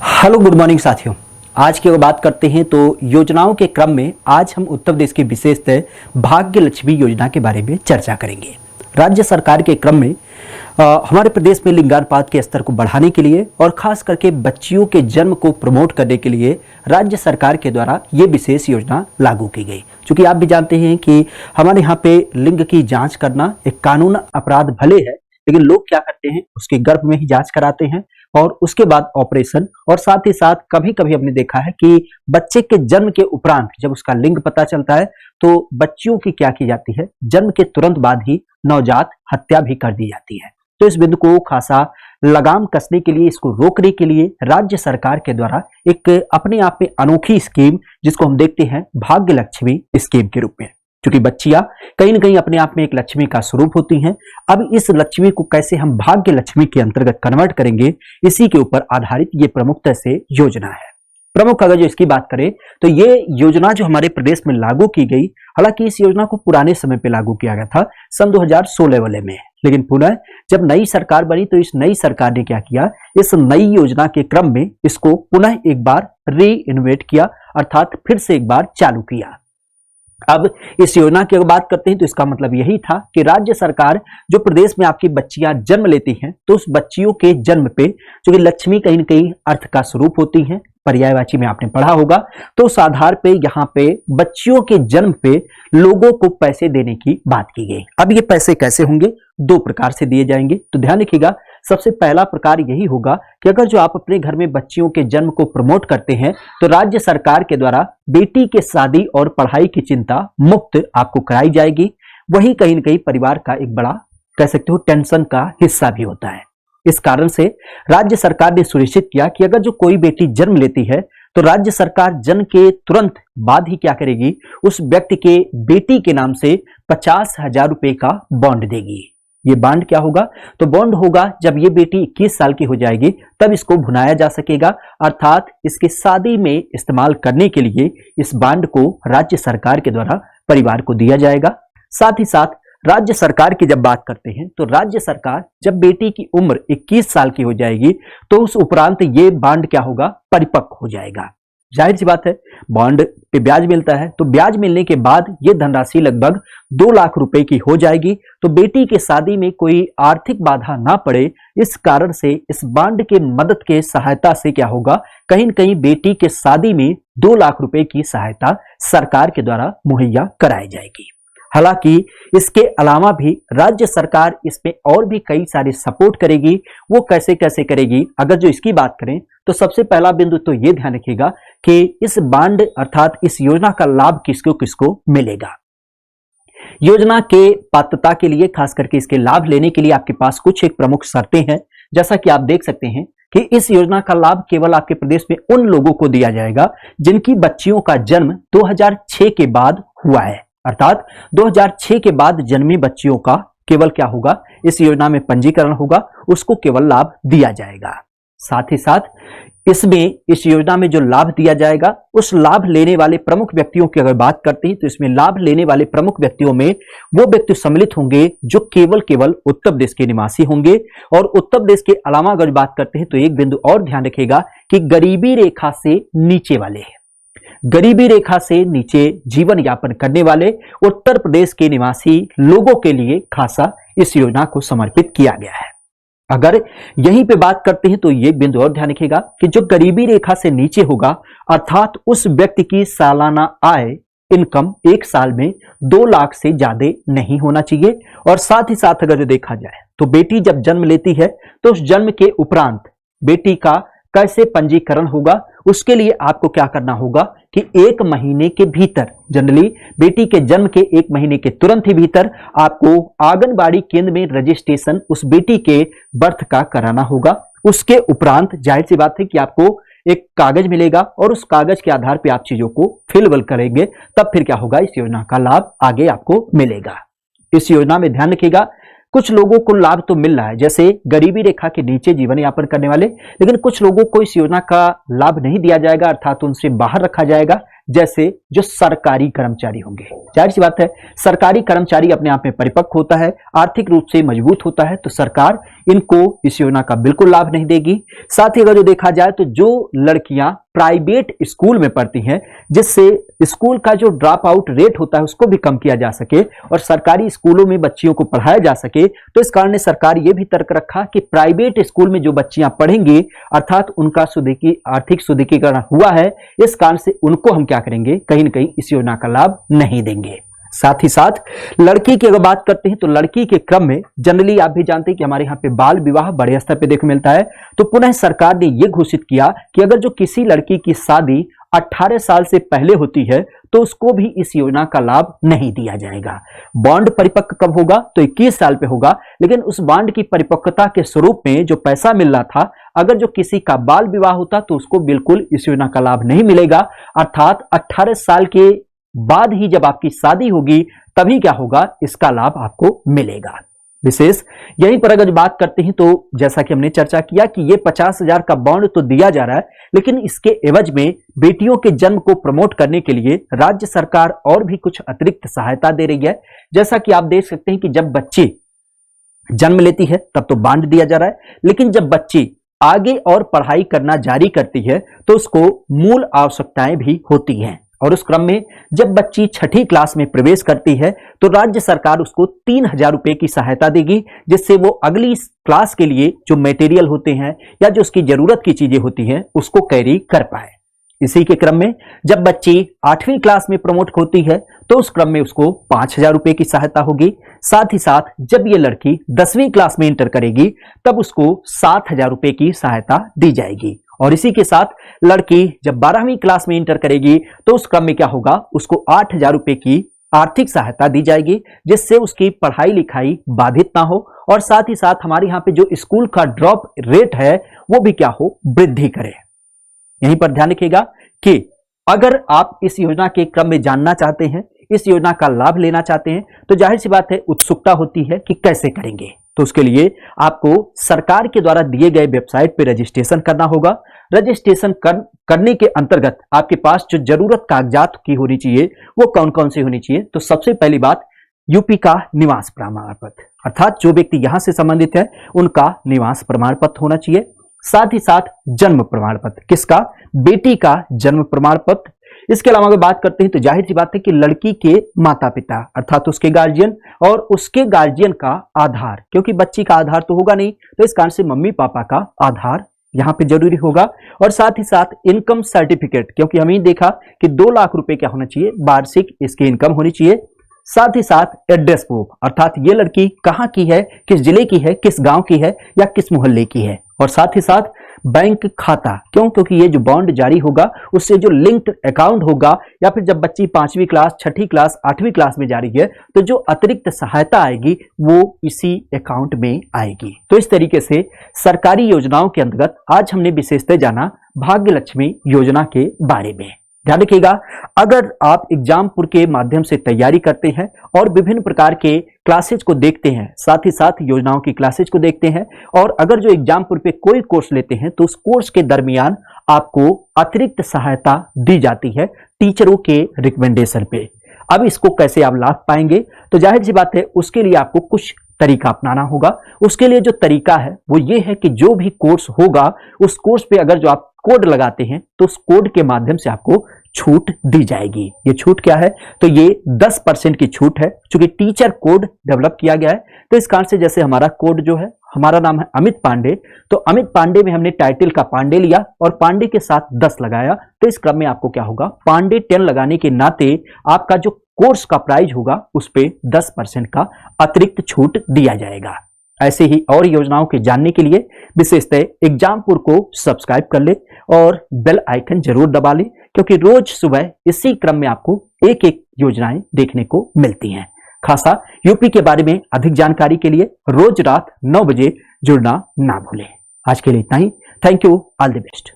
Hello good morning साथियों। आज की अगर बात करते हैं तो योजनाओं के क्रम में आज हम उत्तर प्रदेश की विशेषतः भाग्य लक्ष्मी योजना के बारे में चर्चा करेंगे। राज्य सरकार के क्रम में हमारे प्रदेश में लिंगानुपात के स्तर को बढ़ाने के लिए और खास करके बच्चियों के जन्म को प्रमोट करने के लिए राज्य सरकार के द्वारा ये विशेष योजना लागू की गई। क्योंकि आप भी जानते हैं कि हमारे यहाँ पे लिंग की जांच करना एक कानून अपराध भले है, लेकिन लोग क्या करते हैं उसके गर्भ में ही जांच कराते हैं और उसके बाद ऑपरेशन, और साथ ही साथ कभी कभी हमने देखा है कि बच्चे के जन्म के उपरांत जब उसका लिंग पता चलता है तो बच्चियों की क्या की जाती है, जन्म के तुरंत बाद ही नवजात हत्या भी कर दी जाती है। तो इस बिंदु को खासा लगाम कसने के लिए, इसको रोकने के लिए राज्य सरकार के द्वारा एक अपने आप में अनोखी स्कीम, जिसको हम देखते हैं भाग्य लक्ष्मी स्कीम के रूप में, क्योंकि बच्चियां कहीं ना कहीं अपने आप में एक लक्ष्मी का स्वरूप होती हैं। अब इस लक्ष्मी को कैसे हम भाग्य लक्ष्मी के अंतर्गत कन्वर्ट करेंगे, इसी के ऊपर आधारित ये प्रमुखता से योजना है। प्रमुख अगर जो इसकी बात करें तो ये योजना जो हमारे प्रदेश में लागू की गई, हालांकि इस योजना को पुराने समय पे लागू किया गया था सन 2016 वाले में, लेकिन पुनः जब नई सरकार बनी तो इस नई सरकार ने क्या किया, इस नई योजना के क्रम में इसको पुनः एक बार री इनोवेट किया, अर्थात फिर से एक बार चालू किया। अब इस योजना की अगर बात करते हैं तो इसका मतलब यही था कि राज्य सरकार जो प्रदेश में आपकी बच्चियां जन्म लेती हैं तो उस बच्चियों के जन्म पे, जो कि लक्ष्मी कहीं न कहीं अर्थ का स्वरूप होती हैं, पर्यायवाची में आपने पढ़ा होगा, तो उस आधार पे यहाँ पे बच्चियों के जन्म पे लोगों को पैसे देने की बात की गई। अब ये पैसे कैसे होंगे, दो प्रकार से दिए जाएंगे। तो ध्यान रखिएगा, सबसे पहला प्रकार यही होगा कि अगर जो आप अपने घर में बच्चियों के जन्म को प्रमोट करते हैं तो राज्य सरकार के द्वारा बेटी के शादी और पढ़ाई की चिंता मुक्त आपको कराई जाएगी। वही कहीं न कहीं परिवार का एक बड़ा, कह सकते हो, टेंशन का हिस्सा भी होता है। इस कारण से राज्य सरकार ने सुनिश्चित किया कि अगर जो कोई बेटी जन्म लेती है तो राज्य सरकार जन्म के तुरंत बाद ही क्या करेगी, उस व्यक्ति के बेटी के नाम से 50,000 रुपए का बॉन्ड देगी। ये बॉन्ड क्या होगा, तो बॉन्ड होगा जब ये बेटी 21 साल की हो जाएगी तब इसको भुनाया जा सकेगा, अर्थात इसकी शादी में इस्तेमाल करने के लिए इस बॉन्ड को राज्य सरकार के द्वारा परिवार को दिया जाएगा। साथ ही साथ राज्य सरकार की जब बात करते हैं तो राज्य सरकार जब बेटी की उम्र 21 साल की हो जाएगी तो उस उपरांत ये बॉन्ड क्या होगा, परिपक्व हो जाएगा। जाहिर सी बात है, बॉन्ड पे ब्याज मिलता है, तो ब्याज मिलने के बाद ये धनराशि लगभग 2 लाख रुपए की हो जाएगी। तो बेटी के शादी में कोई आर्थिक बाधा ना पड़े, इस कारण से इस बॉन्ड के मदद के सहायता से क्या होगा, कहीं न कहीं बेटी के शादी में 2 लाख रुपए की सहायता सरकार के द्वारा मुहैया कराई जाएगी। हालांकि इसके अलावा भी राज्य सरकार इसमें और भी कई सारे सपोर्ट करेगी। वो कैसे कैसे करेगी, अगर जो इसकी बात करें तो सबसे पहला बिंदु तो ये ध्यान रखिएगा कि इस बॉन्ड अर्थात इस योजना का लाभ किसको किसको मिलेगा। योजना के पात्रता के लिए, खास करके इसके लाभ लेने के लिए आपके पास कुछ एक प्रमुख शर्तें हैं। जैसा कि आप देख सकते हैं कि इस योजना का लाभ केवल आपके प्रदेश में उन लोगों को दिया जाएगा जिनकी बच्चियों का जन्म 2006 के बाद हुआ है, अर्थात 2006 के बाद जन्मी बच्चियों का केवल क्या होगा, इस योजना में पंजीकरण होगा, उसको केवल लाभ दिया जाएगा। साथ ही साथ इसमें, इस योजना में जो लाभ दिया जाएगा, उस लाभ लेने वाले प्रमुख व्यक्तियों की अगर बात करते हैं तो इसमें लाभ लेने वाले प्रमुख व्यक्तियों में वो व्यक्ति सम्मिलित होंगे जो केवल उत्तर प्रदेश के निवासी होंगे। और उत्तर प्रदेश के अलावा अगर बात करते हैं तो एक बिंदु और ध्यान रखिएगा कि गरीबी रेखा से नीचे वाले हैं, गरीबी रेखा से नीचे जीवन यापन करने वाले उत्तर प्रदेश के निवासी लोगों के लिए खासा इस योजना को समर्पित किया गया है। अगर यहीं पे बात करते हैं तो ये बिंदु और ध्यान रखिएगा कि जो गरीबी रेखा से नीचे होगा, अर्थात उस व्यक्ति की सालाना आय, इनकम एक साल में 2 लाख से ज्यादा नहीं होना चाहिए। और साथ ही साथ अगर देखा जाए तो बेटी जब जन्म लेती है तो उस जन्म के उपरांत बेटी का कैसे पंजीकरण होगा, उसके लिए आपको क्या करना होगा कि 1 महीने के भीतर, जनरली बेटी के जन्म के 1 महीने के तुरंत ही भीतर आपको आंगनबाड़ी केंद्र में रजिस्ट्रेशन उस बेटी के बर्थ का कराना होगा। उसके उपरांत जाहिर सी बात है कि आपको एक कागज मिलेगा और उस कागज के आधार पर आप चीजों को फिलवल करेंगे, तब फिर क्या होगा, इस योजना का लाभ आगे आपको मिलेगा। इस योजना में ध्यान रखिएगा, कुछ लोगों को लाभ तो मिल रहा है, जैसे गरीबी रेखा के नीचे जीवन यापन करने वाले, लेकिन कुछ लोगों को इस योजना का लाभ नहीं दिया जाएगा, अर्थात उनसे बाहर रखा जाएगा, जैसे जो सरकारी कर्मचारी होंगे। जाहिर सी बात है, सरकारी कर्मचारी अपने आप में परिपक्व होता है, आर्थिक रूप से मजबूत होता है, तो सरकार इनको इस योजना का बिल्कुल लाभ नहीं देगी। साथ ही अगर जो देखा जाए तो जो लड़कियां प्राइवेट स्कूल में पढ़ती हैं, जिससे स्कूल का जो ड्रॉप आउट रेट होता है उसको भी कम किया जा सके और सरकारी स्कूलों में बच्चियों को पढ़ाया जा सके, तो इस कारण सरकार ये भी तर्क रखा कि प्राइवेट स्कूल में जो बच्चियां पढ़ेंगी, अर्थात उनका आर्थिक सुदृढ़ीकरण हुआ है, इस कारण से उनको हम क्या करेंगे, कहीं ना कहीं इस योजना का लाभ नहीं देंगे। साथ ही साथ लड़की की अगर बात करते हैं तो लड़की के क्रम में जनरली आप भी जानते हैं कि हमारे यहाँ पे बाल विवाह बड़े स्तर पे देखने मिलता है। तो पुनः सरकार ने यह घोषित किया कि अगर जो किसी लड़की की शादी 18 साल से पहले होती है तो उसको भी इस योजना का लाभ नहीं दिया जाएगा। बॉन्ड परिपक्व कब होगा, तो 21 साल पे होगा, लेकिन उस बॉन्ड की परिपक्वता के स्वरूप में जो पैसा मिल रहा था, अगर जो किसी का बाल विवाह होता तो उसको बिल्कुल इस योजना का लाभ नहीं मिलेगा। अर्थात 18 साल के बाद ही जब आपकी शादी होगी तभी क्या होगा, इसका लाभ आपको मिलेगा। विशेष यहीं पर अगर बात करते हैं तो जैसा कि हमने चर्चा किया कि ये 50,000 का बॉन्ड तो दिया जा रहा है, लेकिन इसके एवज में बेटियों के जन्म को प्रमोट करने के लिए राज्य सरकार और भी कुछ अतिरिक्त सहायता दे रही है। जैसा कि आप देख सकते हैं कि जब बच्ची जन्म लेती है तब तो बॉन्ड दिया जा रहा है, लेकिन जब बच्ची आगे और पढ़ाई करना जारी करती है तो उसको मूल आवश्यकताएं भी होती हैं। और उस क्रम में जब बच्ची 6ठी क्लास में प्रवेश करती है तो राज्य सरकार उसको 3,000 रुपए की सहायता देगी, जिससे वो अगली क्लास के लिए जो मटेरियल होते हैं या जो उसकी जरूरत की चीजें होती हैं उसको कैरी कर पाए। इसी के क्रम में जब बच्ची 8वीं क्लास में प्रमोट होती है तो उस क्रम में उसको 5,000 रुपए की सहायता होगी। साथ ही साथ जब ये लड़की 10वीं क्लास में इंटर करेगी तब उसको 7,000 रुपए की सहायता दी जाएगी। और इसी के साथ लड़की जब 12वीं क्लास में इंटर करेगी तो उस क्रम में क्या होगा, उसको 8,000 रुपए की आर्थिक सहायता दी जाएगी, जिससे उसकी पढ़ाई लिखाई बाधित ना हो और साथ ही साथ हमारे यहाँ पे जो स्कूल का ड्रॉप रेट है वो भी क्या हो, वृद्धि करे। यहीं पर ध्यान रखिएगा कि अगर आप इस योजना के क्रम में जानना चाहते हैं, इस योजना का लाभ लेना चाहते हैं, तो जाहिर सी बात है उत्सुकता होती है कि कैसे करेंगे। तो उसके लिए आपको सरकार के द्वारा दिए गए वेबसाइट पे रजिस्ट्रेशन करना होगा। रजिस्ट्रेशन करने के अंतर्गत आपके पास जो जरूरत कागजात की होनी चाहिए वो कौन कौन सी होनी चाहिए, तो सबसे पहली बात यूपी का निवास प्रमाण पत्र, अर्थात जो व्यक्ति यहां से संबंधित है उनका निवास प्रमाण पत्र होना चाहिए। साथ ही साथ जन्म प्रमाण पत्र, किसका, बेटी का जन्म प्रमाण पत्र। इसके अलावा अगर बात करते हैं तो जाहिर सी बात है कि लड़की के माता पिता अर्थात उसके गार्जियन और उसके गार्जियन का आधार, क्योंकि बच्ची का आधार तो होगा नहीं, तो इस कारण से मम्मी पापा का आधार यहां पे जरूरी होगा। और साथ ही साथ इनकम सर्टिफिकेट, क्योंकि हमने देखा कि 2 लाख रुपए क्या होना चाहिए, वार्षिक इसकी इनकम होनी चाहिए। साथ ही साथ एड्रेस प्रूफ, अर्थात ये लड़की कहां की है, किस जिले की है, किस गांव की है या किस मोहल्ले की है। और साथ ही साथ बैंक खाता, क्यों, क्योंकि ये जो बॉन्ड जारी होगा उससे जो लिंक्ड अकाउंट होगा, या फिर जब बच्ची 5वीं क्लास, 6ठी क्लास, 8वीं क्लास में जा रही है तो जो अतिरिक्त सहायता आएगी वो इसी अकाउंट में आएगी। तो इस तरीके से सरकारी योजनाओं के अंतर्गत आज हमने विशेषतः जाना भाग्य लक्ष्मी योजना के बारे में। ध्यान रखिएगा, अगर आप एग्जामपुर के माध्यम से तैयारी करते हैं और विभिन्न प्रकार के क्लासेज को देखते हैं, साथ ही साथ योजनाओं की क्लासेज को देखते हैं, और अगर जो एग्जामपुर पे कोई कोर्स लेते हैं तो उस कोर्स के दरमियान आपको अतिरिक्त सहायता दी जाती है टीचरों के रिकमेंडेशन पे। अब इसको कैसे आप लाभ पाएंगे, तो जाहिर सी बात है उसके लिए आपको कुछ तरीका अपनाना होगा। उसके लिए जो तरीका है वो ये है कि जो भी कोर्स होगा उस कोर्स पे अगर जो आप कोड लगाते हैं तो उस कोड के माध्यम से आपको छूट दी जाएगी। ये छूट क्या है, तो ये 10% की छूट है। चूंकि टीचर कोड डेवलप किया गया है तो इस कारण से जैसे हमारा कोड जो है, हमारा नाम है अमित पांडे, तो अमित पांडे में हमने टाइटल का पांडे लिया और पांडे के साथ 10 लगाया, तो इस क्रम में आपको क्या होगा, पांडे 10 लगाने के नाते आपका जो कोर्स का प्राइस होगा उस पे 10% का अतिरिक्त छूट दिया जाएगा। ऐसे ही और योजनाओं के जानने के लिए विशेषतः एग्जामपुर को सब्सक्राइब कर ले और बेल आइकन जरूर दबा ले, क्योंकि रोज सुबह इसी क्रम में आपको एक एक योजनाएं देखने को मिलती हैं। खासा यूपी के बारे में अधिक जानकारी के लिए रोज रात 9 बजे जुड़ना ना भूलें। आज के लिए इतना ही। Thank you, all the best.